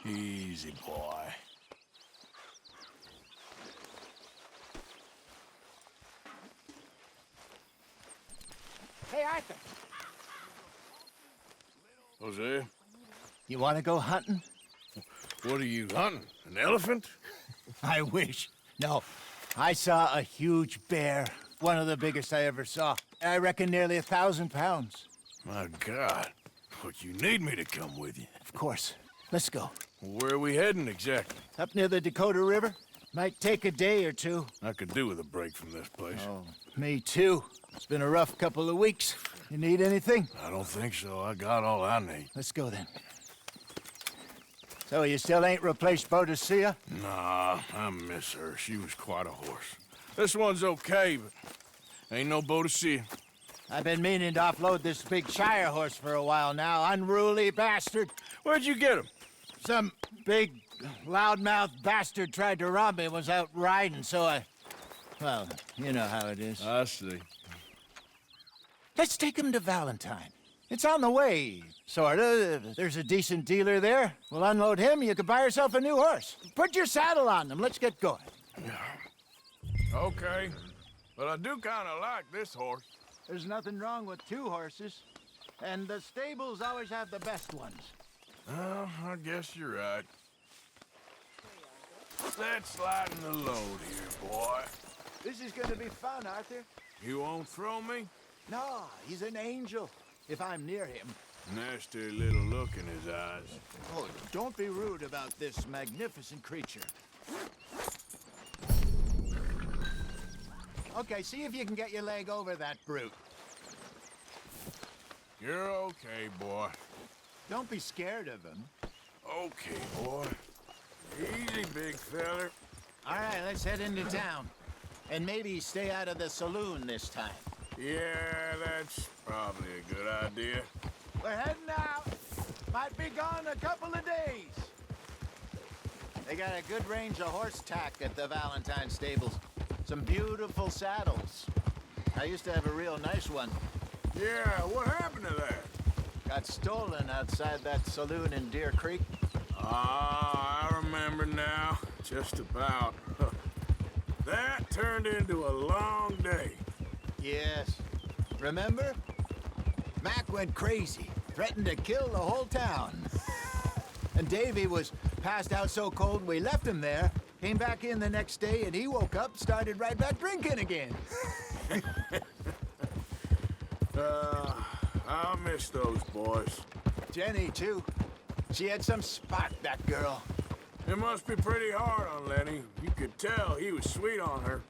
Easy, boy. Hey, Arthur. Jose, You want to go hunting? what are you hunting? An elephant? I wish. No. I saw a huge bear. One of the biggest I ever saw. I reckon nearly 1,000 pounds. My God. But you need me to come with you. Of course. Let's go. Where are we heading exactly? Up near the Dakota River. Might take a day or two. I could do with a break from this place. Oh, me too. It's been a rough couple of weeks. You need anything? I don't think so. I got all I need. Let's go then. So you still ain't replaced Boadicea? Nah, I miss her. She was quite a horse. This one's okay, but ain't no Boadicea. I've been meaning to offload this big Shire horse for a while now. Unruly bastard. Where'd you get him? Some big, loudmouth bastard tried to rob me and was out riding, so I... Well, you know how it is. I see. Let's take him to Valentine. It's on the way, sorta. There's a decent dealer there. We'll unload him, you can buy yourself a new horse. Put your saddle on them, let's get going. Okay, but I do kind of like this horse. There's nothing wrong with two horses. And the stables always have the best ones. Well, I guess you're right. Let's lighten the load here, boy. This is gonna be fun, Arthur. You won't throw me? No, he's an angel. If I'm near him. Nasty little look in his eyes. Oh, don't be rude about this magnificent creature. Okay, see if you can get your leg over that brute. You're okay, boy. Don't be scared of him. Okay, boy. Easy, big feller. All right, let's head into town. And maybe stay out of the saloon this time. Yeah, that's probably a good idea. We're heading out. Might be gone a couple of days. They got a good range of horse tack at the Valentine stables. Some beautiful saddles. I used to have a real nice one. Yeah, what happened to that? Got stolen outside that saloon in Deer Creek. Ah, I remember now. Just about. That turned into a long day. Yes. Remember? Mac went crazy, threatened to kill the whole town. And Davy was passed out so cold we left him there, came back in the next day, and he woke up, started right back drinking again. I'll miss those boys. Jenny, too. She had some spot, that girl. It must be pretty hard on Lenny. You could tell he was sweet on her.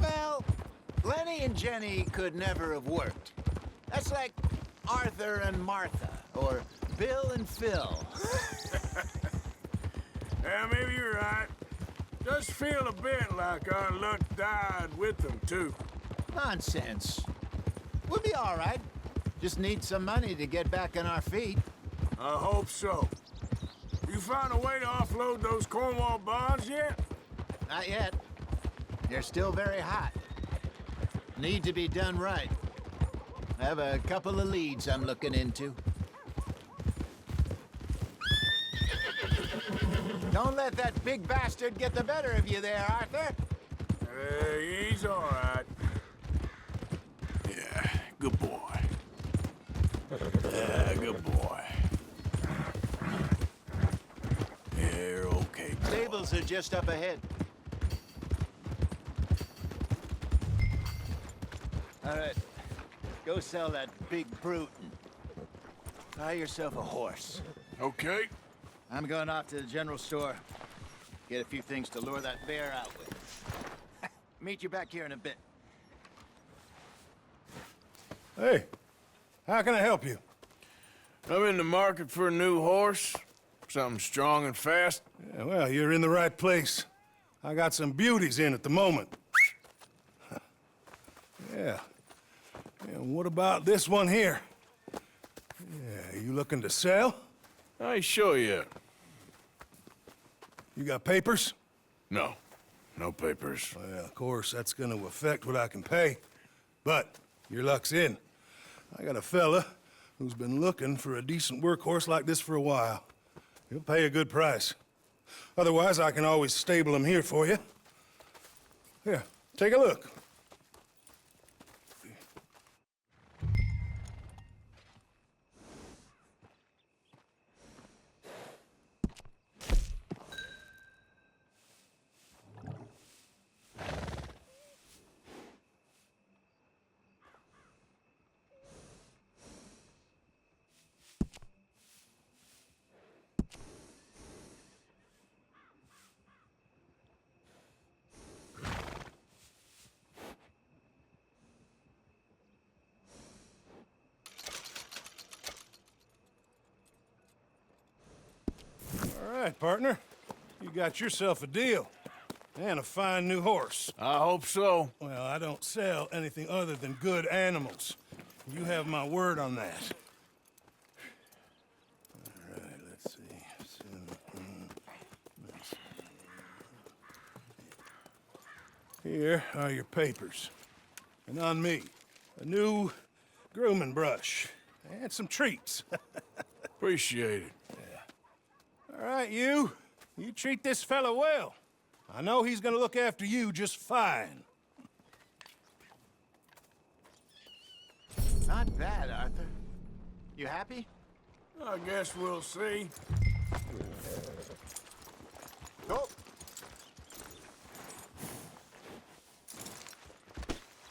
Well, Lenny and Jenny could never have worked. That's like Arthur and Martha, or Bill and Phil. Yeah, maybe you're right. Does feel a bit like our luck died with them, too. Nonsense. We'll be all right. Just need some money to get back on our feet. I hope so. You found a way to offload those Cornwall bonds yet? Not yet. They're still very hot. Need to be done right. I have a couple of leads I'm looking into. Don't let that big bastard get the better of you there, Arthur. Hey, he's all right. Yeah, good boy. Yeah, good boy. You're okay, boy. Stables are just up ahead. All right, go sell that big brute and buy yourself a horse. Okay. I'm going off to the general store. Get a few things to lure that bear out with. Meet you back here in a bit. Hey, how can I help you? I'm in the market for a new horse. Something strong and fast. Yeah, well, you're in the right place. I got some beauties in at the moment. Yeah. And what about this one here? Yeah, you looking to sell? I ain't sure yet. You got papers? No. No papers. Well, of course, that's gonna affect what I can pay. But your luck's in. I got a fella who's been looking for a decent workhorse like this for a while. He'll pay a good price. Otherwise, I can always stable him here for you. Here, take a look. All right, partner. You got yourself a deal. And a fine new horse. I hope so. Well, I don't sell anything other than good animals. You have my word on that. All right, let's see. Here are your papers. And on me, a new grooming brush. And some treats. Appreciate it. All right, you treat this fella well. I know he's gonna look after you just fine. Not bad, Arthur. You happy? I guess we'll see. Go.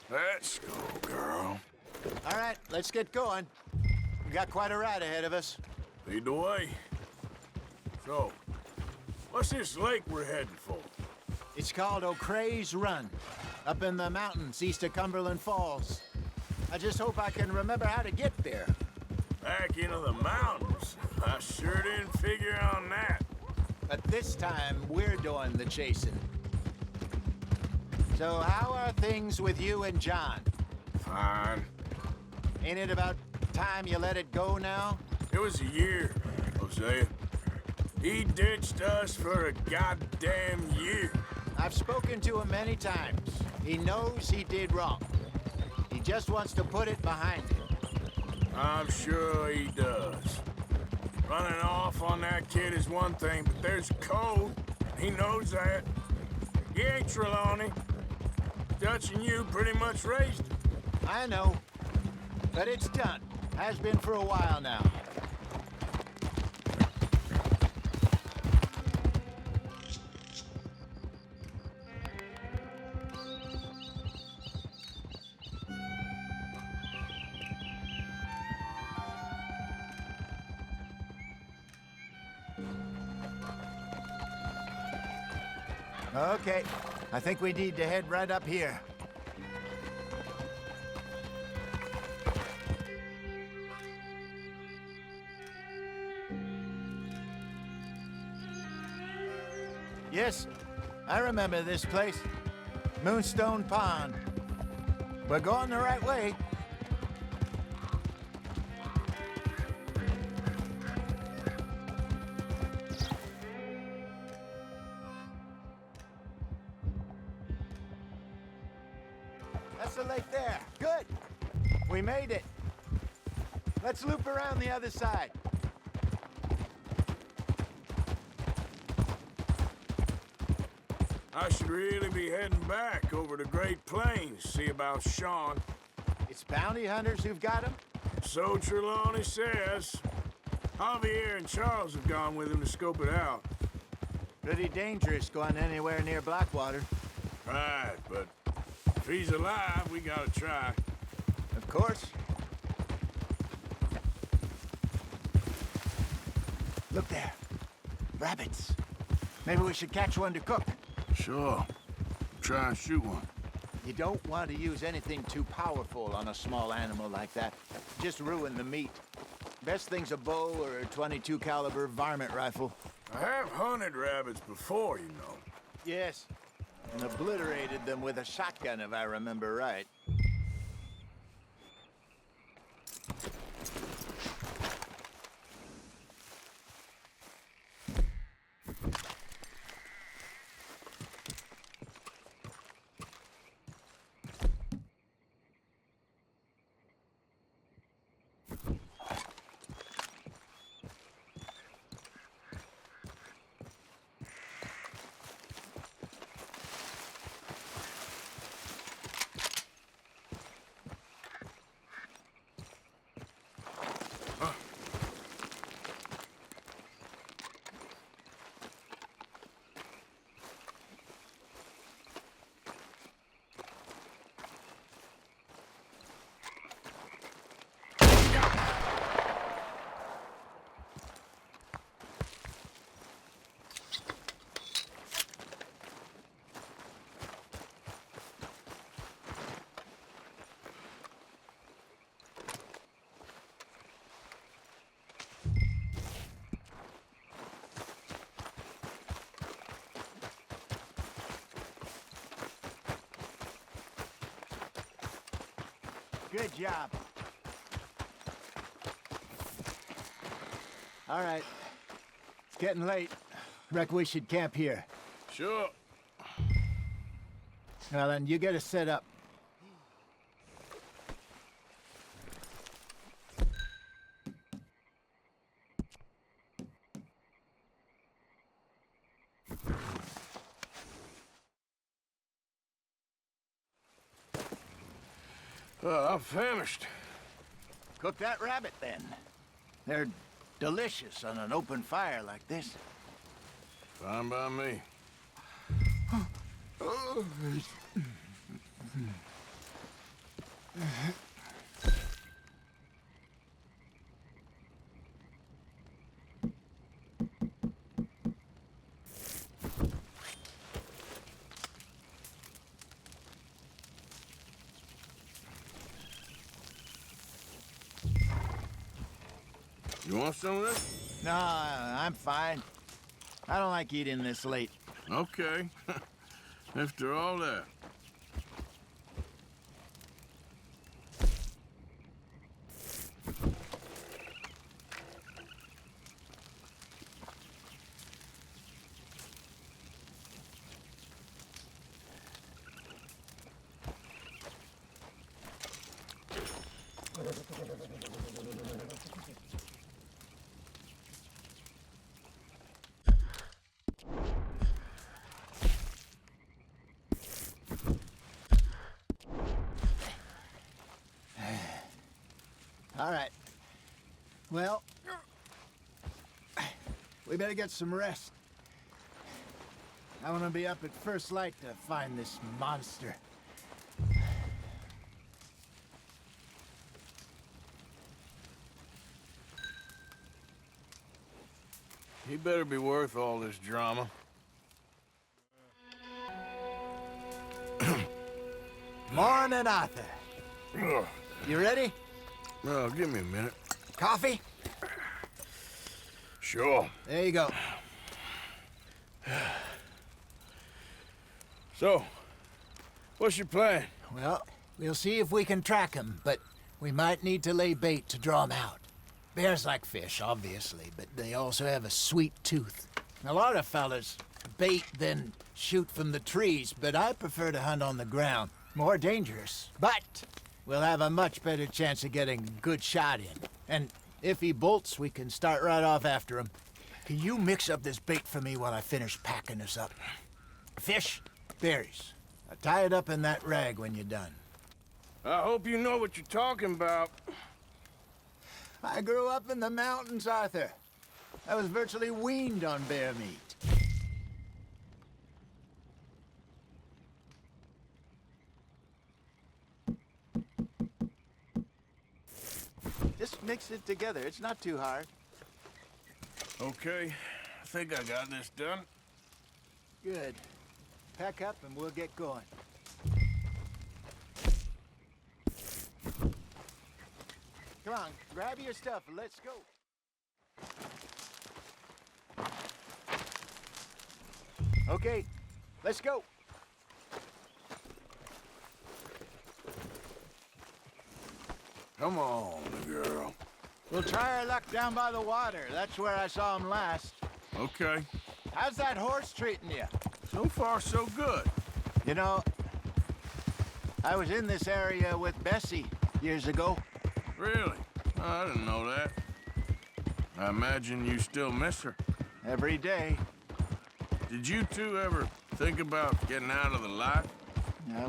Let's go, girl. All right, let's get going. We got quite a ride ahead of us. Lead the way. So, what's this lake we're heading for? It's called O'Creagh's Run, up in the mountains east of Cumberland Falls. I just hope I can remember how to get there. Back into the mountains? I sure didn't figure on that. But this time, we're doing the chasing. So how are things with you and John? Fine. Ain't it about time you let it go now? It was a year, Hosea. He ditched us for a goddamn year. I've spoken to him many times. He knows he did wrong. He just wants to put it behind him. I'm sure he does. Running off on that kid is one thing, but there's code. He knows that. He ain't Trelawney. Dutch and you pretty much raised him. I know. But it's done. Has been for a while now. Okay, I think we need to head right up here. Yes, I remember this place. Moonstone Pond. We're going the right way. That's the lake there. Good. We made it. Let's loop around the other side. I should really be heading back over the Great Plains, see about Sean. It's bounty hunters who've got him? So Trelawney says. Javier and Charles have gone with him to scope it out. Pretty dangerous going anywhere near Blackwater. Right, but if he's alive, we gotta try. Of course. Look there. Rabbits. Maybe we should catch one to cook. Sure. Try and shoot one. You don't want to use anything too powerful on a small animal like that. Just ruin the meat. Best thing's a bow or a .22 caliber varmint rifle. I have hunted rabbits before, you know. Yes. And obliterated them with a shotgun, if I remember right. Good job. All right. It's getting late. Reckon we should camp here. Sure. Well, then, you get us set up. I'm famished. Cook that rabbit, then. They're delicious on an open fire like this. Fine by me. You want some of this? No, I'm fine. I don't like eating this late. Okay. After all that. All right. Well, we better get some rest. I want to be up at first light to find this monster. He better be worth all this drama. Morning, Arthur. Ugh. You ready? Well, give me a minute. Coffee? Sure. There you go. So, what's your plan? Well, we'll see if we can track him, but we might need to lay bait to draw him out. Bears like fish, obviously, but they also have a sweet tooth. A lot of fellas bait, then shoot from the trees, but I prefer to hunt on the ground. More dangerous, but we'll have a much better chance of getting a good shot in. And if he bolts, we can start right off after him. Can you mix up this bait for me while I finish packing this up? Fish, berries. I'll tie it up in that rag when you're done. I hope you know what you're talking about. I grew up in the mountains, Arthur. I was virtually weaned on bear meat. Just mix it together. It's not too hard. Okay, I think I got this done. Good. Pack up and we'll get going. Come on, grab your stuff and let's go. Okay, let's go. Come on, girl. We'll try our luck down by the water. That's where I saw him last. Okay. How's that horse treating you? So far, so good. You know, I was in this area with Bessie years ago. Really? Oh, I didn't know that. I imagine you still miss her. Every day. Did you two ever think about getting out of the life?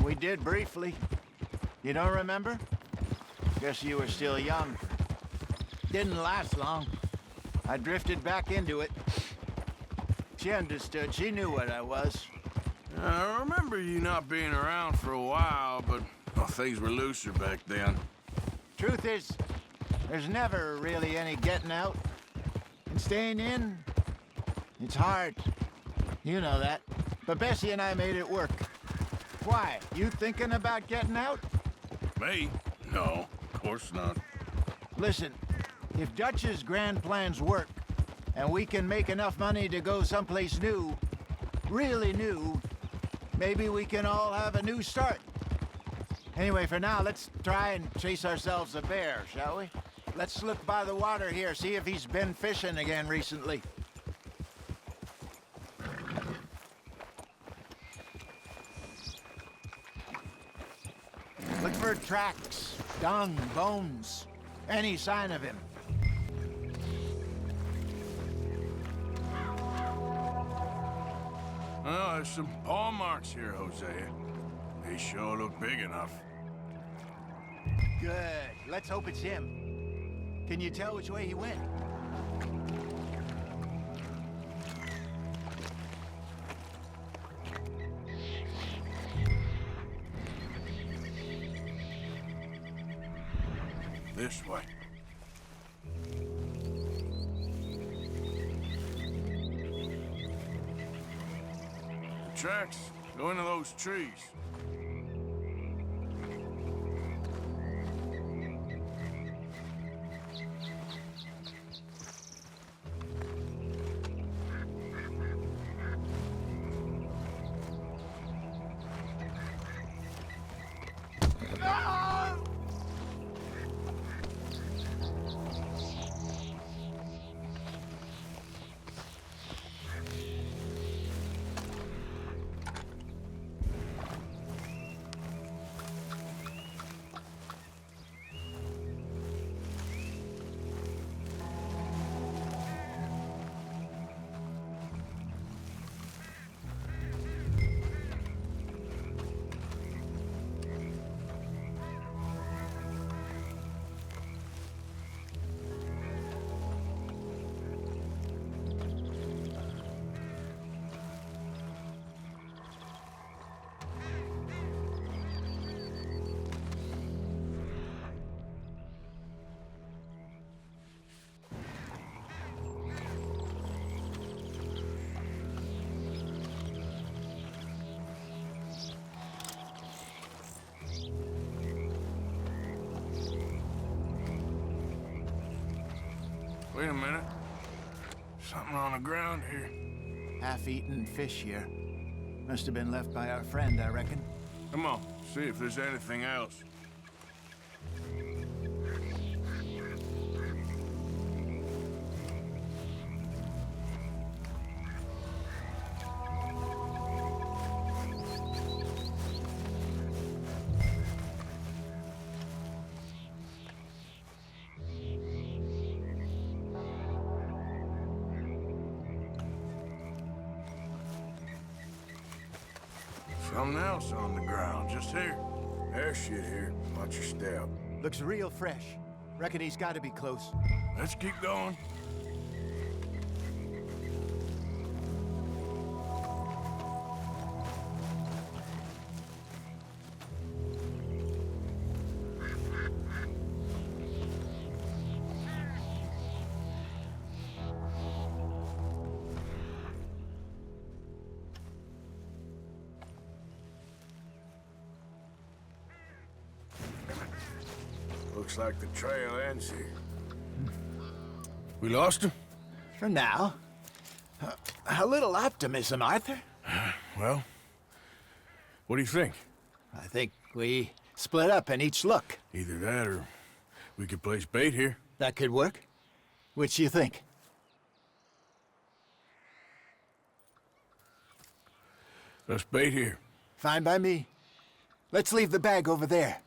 We did briefly. You don't remember? Guess you were still young. Didn't last long. I drifted back into it. She understood. She knew what I was. I remember you not being around for a while, but well, things were looser back then. Truth is, there's never really any getting out. And staying in, it's hard. You know that. But Bessie and I made it work. Why? You thinking about getting out? Me? No, of course not. Listen, if Dutch's grand plans work, and we can make enough money to go someplace new, really new, maybe we can all have a new start. Anyway, for now, let's try and chase ourselves a bear, shall we? Let's look by the water here, see if he's been fishing again recently. Look for tracks, dung, bones, any sign of him. Oh, there's some paw marks here, Hosea. They sure look big enough. Good. Let's hope it's him. Can you tell which way he went? This way. The tracks go into those trees. Wait a minute. Something on the ground here. Half-eaten fish here. Must have been left by our friend, I reckon. Come on, see if there's anything else. Something else on the ground, just here. There's shit here. Watch your step. Looks real fresh. Reckon he's got to be close. Let's keep going. Looks like the trail ends here. We lost him? For now. A little optimism, Arthur. Well, what do you think? I think we split up and each look. Either that or we could place bait here. That could work. Which do you think? Let's bait here. Fine by me. Let's leave the bag over there.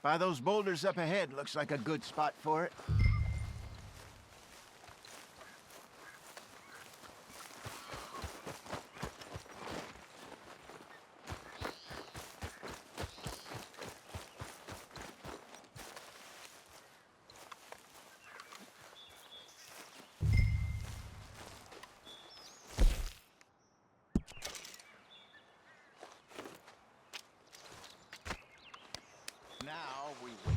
By those boulders up ahead, looks like a good spot for it. Now we wait.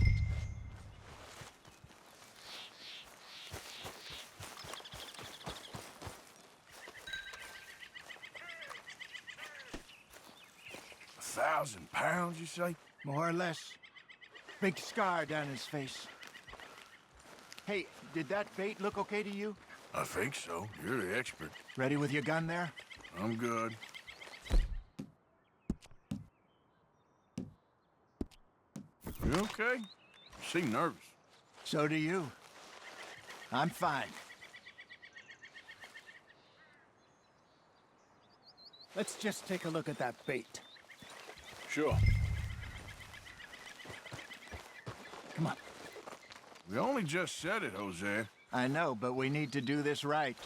£1,000, you say? More or less. Big scar down his face. Hey, did that bait look okay to you? I think so. You're the expert. Ready with your gun there? I'm good. You okay? You seem nervous. So do you. I'm fine. Let's just take a look at that bait. Sure. Come on. We only just said it, Jose. I know, but we need to do this right.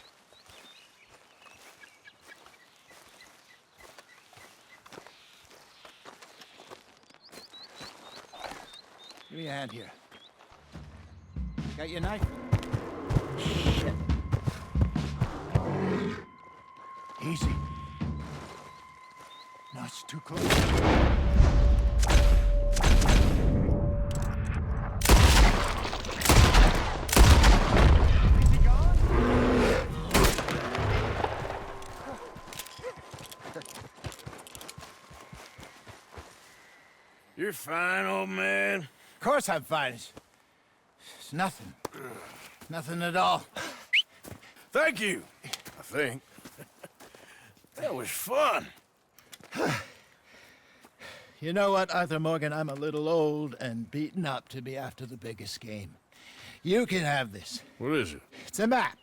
Give me a hand here. Got your knife? Shit. Easy. No, it's too close. Is he gone? You're fine, old man. Of course I'm fine. It's nothing. Nothing at all. Thank you, I think. That was fun. You know what, Arthur Morgan? I'm a little old and beaten up to be after the biggest game. You can have this. What is it? It's a map.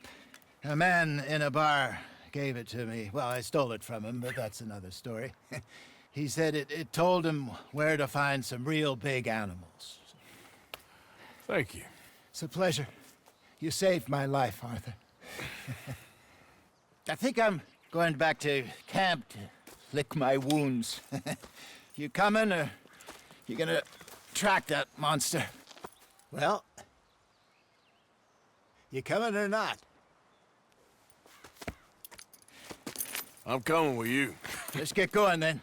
A man in a bar gave it to me. Well, I stole it from him, but that's another story. He said it told him where to find some real big animals. Thank you. It's a pleasure. You saved my life, Arthur. I think I'm going back to camp to lick my wounds. You coming, or you gonna track that monster? Well, you coming or not? I'm coming with you. Let's get going then.